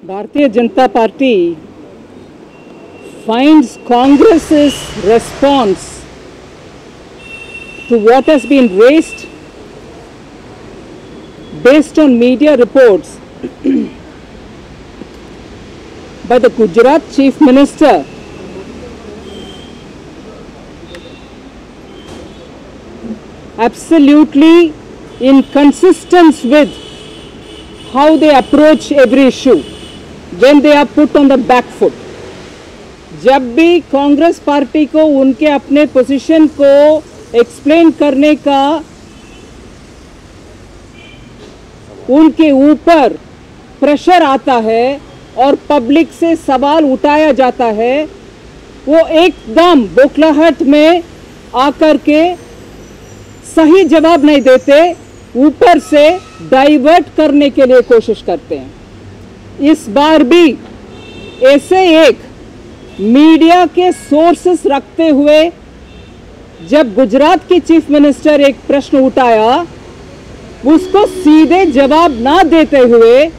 Bharatiya Janata Party finds Congress's response to what has been raised based on media reports by the Gujarat Chief Minister absolutely inconsistent with how they approach every issue when they are put on the back foot. जब भी Congress party को उनके अपने position को explain करने का उनके ऊपर प्रेशर आता है और पब्लिक से सवाल उठाया जाता है, वो एकदम बौखलाहट में आकर के सही जवाब नहीं देते, ऊपर से डाइवर्ट करने के लिए कोशिश करते हैं। इस बार भी ऐसे एक मीडिया के सोर्सेस रखते हुए जब गुजरात की चीफ मिनिस्टर एक प्रश्न उठाया, उसको सीधे जवाब ना देते हुए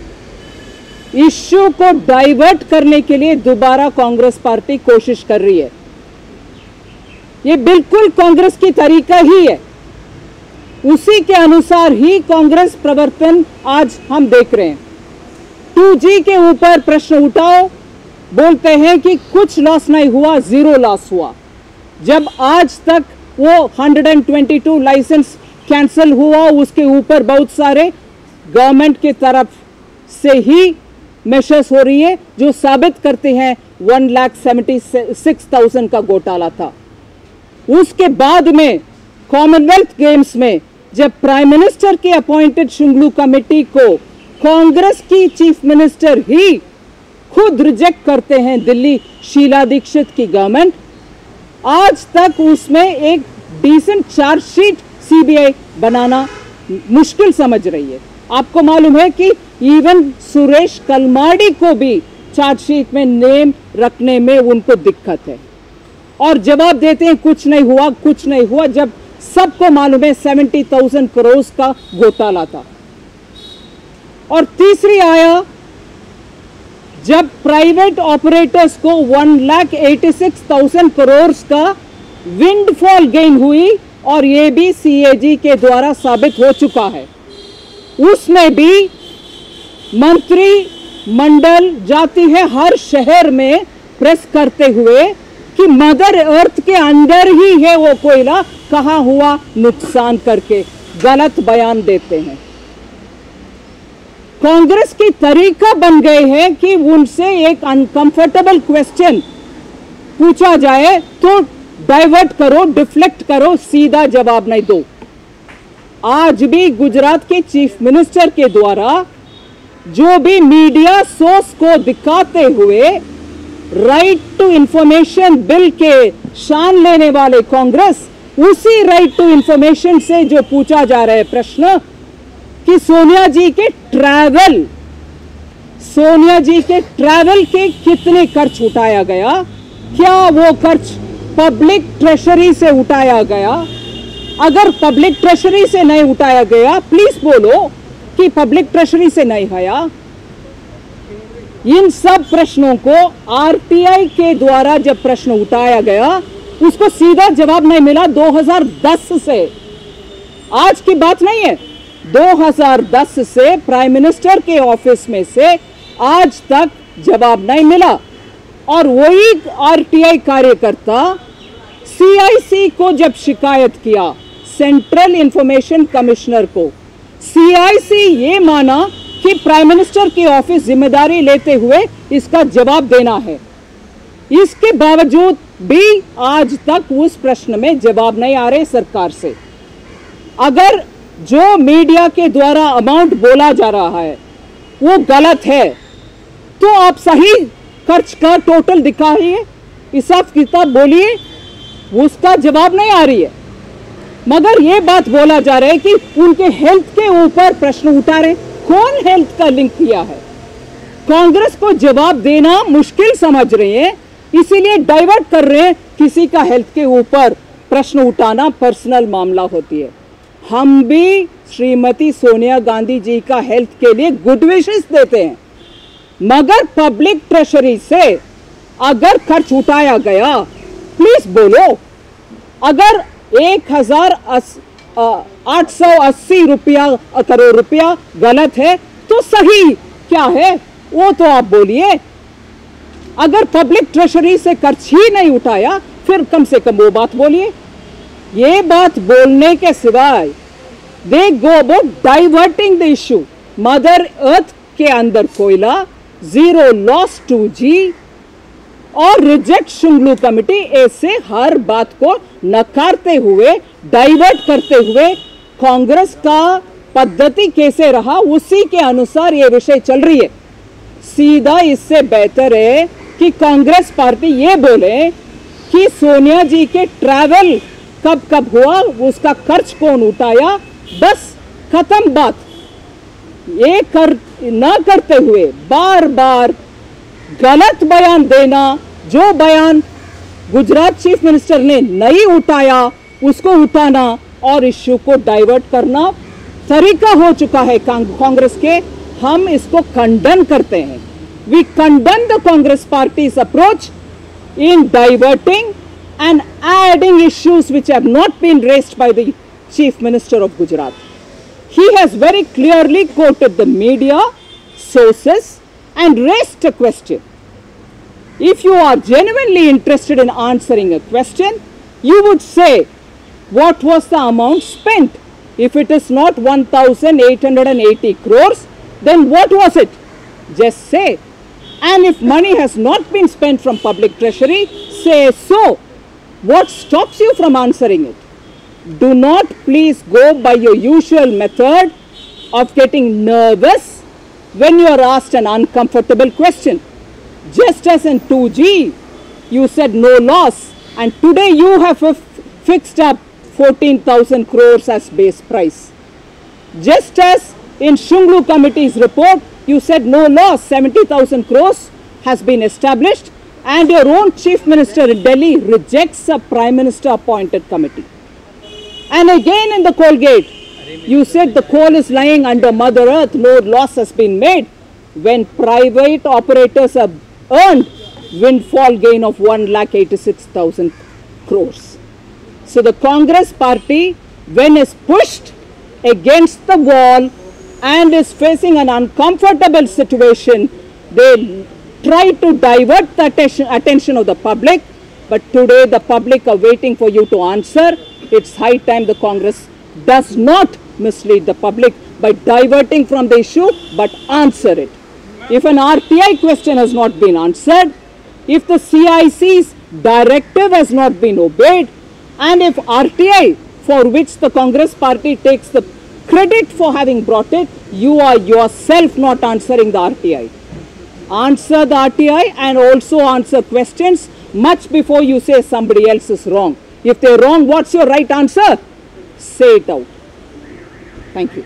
इश्यू को डाइवर्ट करने के लिए दोबारा कांग्रेस पार्टी कोशिश कर रही है। ये बिल्कुल कांग्रेस की तरीका ही है, उसी के अनुसार ही कांग्रेस प्रवर्तन आज हम देख रहे हैं। 2G के ऊपर प्रश्न उठाओ, बोलते हैं कि कुछ लॉस नहीं हुआ, जीरो लॉस हुआ, जब आज तक वो 122 लाइसेंस कैंसिल हुआ, उसके ऊपर बहुत सारे गवर्नमेंट की तरफ से ही मेशर्स हो रही है जो साबित करते हैं 1,76,000 का घोटाला था। उसके बाद में कॉमनवेल्थ गेम्स में जब प्राइम मिनिस्टर के अपॉइंटेड शुंगलू कमेटी को कांग्रेस की चीफ मिनिस्टर ही खुद रिजेक्ट करते हैं, दिल्ली शीला दीक्षित की गवर्नमेंट, आज तक उसमें एक डिसेंट चार्जशीट सीबीआई बनाना मुश्किल समझ रही है। आपको मालूम है कि इवन सुरेश कलमाडी को भी चार्जशीट में नेम रखने में उनको दिक्कत है और जवाब देते हैं कुछ नहीं हुआ, कुछ नहीं हुआ, जब सबको मालूम है 70,000 करोड़ का घोटाला था। और तीसरी आया जब प्राइवेट ऑपरेटर्स को 1,86,000 करोड़ का विंडफॉल गेन हुई और ये भी सीएजी के द्वारा साबित हो चुका है। उसमें भी मंत्री मंडल जाती है हर शहर में प्रेस करते हुए कि मदर अर्थ के अंदर ही है वो कोयला, कहाँ हुआ नुकसान करके गलत बयान देते हैं। कांग्रेस की तरीका बन गए हैं कि उनसे एक अनकंफर्टेबल क्वेश्चन पूछा जाए तो डाइवर्ट करो, डिफ्लेक्ट करो, सीधा जवाब नहीं दो। आज भी गुजरात के चीफ मिनिस्टर के द्वारा जो भी मीडिया सोर्स को दिखाते हुए राइट टू इंफॉर्मेशन बिल के शान लेने वाले कांग्रेस, उसी राइट टू इंफॉर्मेशन से जो पूछा जा रहा है प्रश्न कि सोनिया जी के ट्रैवल के कितने खर्च उठाया गया, क्या वो खर्च पब्लिक ट्रेजरी से उठाया गया? अगर पब्लिक ट्रेजरी से नहीं उठाया गया, प्लीज बोलो कि पब्लिक ट्रेजरी से नहीं आया। इन सब प्रश्नों को आरटीआई के द्वारा जब प्रश्न उठाया गया, उसको सीधा जवाब नहीं मिला। 2010 से, आज की बात नहीं है, 2010 से प्राइम मिनिस्टर के ऑफिस में से आज तक जवाब नहीं मिला। और वही आरटीआई कार्यकर्ता सीआईसी को जब शिकायत किया, सेंट्रल इंफॉर्मेशन कमिश्नर को, सीआईसी ये माना कि प्राइम मिनिस्टर की ऑफिस जिम्मेदारी लेते हुए इसका जवाब देना है। इसके बावजूद भी आज तक उस प्रश्न में जवाब नहीं आ रहे सरकार से। अगर जो मीडिया के द्वारा अमाउंट बोला जा रहा है वो गलत है, तो आप सही खर्च का टोटल दिखाइए, हिसाब किताब बोलिए, उसका जवाब नहीं आ रही है। मगर ये बात बोला जा रहा है कि उनके हेल्थ के ऊपर प्रश्न उठा रहे, कौन हेल्थ का लिंक किया है? कांग्रेस को जवाब देना मुश्किल समझ रहे हैं, इसीलिए डाइवर्ट कर रहे हैं। किसी का हेल्थ के ऊपर प्रश्न उठाना पर्सनल मामला होती है। हम भी श्रीमती सोनिया गांधी जी का हेल्थ के लिए गुड विशेस देते हैं, मगर पब्लिक ट्रेशरी से अगर खर्च उठाया गया, प्लीज बोलो। अगर 1,880 करोड़ रुपया गलत है तो सही क्या है वो तो आप बोलिए। अगर पब्लिक ट्रेशरी से खर्च ही नहीं उठाया फिर कम से कम वो बात बोलिए। ये बात बोलने के सिवाय they go about diverting the issue. Mother earth के अंदर कोयला, जीरो लॉस 2G और रिजेक्ट शुंगलू कमेटी, ऐसे हर बात को नकारते हुए, डाइवर्ट करते हुए कांग्रेस का पद्धति कैसे रहा उसी के अनुसार ये विषय चल रही है। सीधा इससे बेहतर है कि कांग्रेस पार्टी ये बोले कि सोनिया जी के ट्रैवल कब कब हुआ, उसका खर्च कौन उठाया, बस खत्म बात। ये ना करते हुए बार बार गलत बयान देना, जो बयान गुजरात चीफ मिनिस्टर ने नहीं उठाया उसको उठाना और इश्यू को डाइवर्ट करना तरीका हो चुका है कांग्रेस के। हम इसको खंडन करते हैं। We condemn the Congress party's approach in diverting and adding issues which have not been raised by the Chief Minister of Gujarat. He has very clearly quoted the media sources and raised a question. If you are genuinely interested in answering a question, you would say, what was the amount spent? If it is not 1,880 crores, then what was it? Just say. And if money has not been spent from public treasury, say so. What stops you from answering it? Do not please go by your usual method of getting nervous when you are asked an uncomfortable question. Just as in 2G, you said no loss, and today you have fixed up 14,000 crores as base price. Just as in Shunglu Committee's report, you said no loss, 70,000 crores has been established, and your own Chief Minister in Delhi rejects a Prime Minister appointed committee. And again in the coal gate, you said the coal is lying under Mother Earth, no loss has been made, when private operators have earned windfall gain of 1,86,000 crores. So the Congress party, when is pushed against the wall and is facing an uncomfortable situation, they try to divert the attention of the public, but today the public are waiting for you to answer. It's high time the Congress does not mislead the public by diverting from the issue, but answer it. If an RTI question has not been answered, if the CIC's directive has not been obeyed, and if RTI, for which the Congress party takes the credit for having brought it, you are yourself not answering the RTI. Answer the RTI and also answer questions much before you say somebody else is wrong. If they're wrong, what's your right answer? Say it out. Thank you.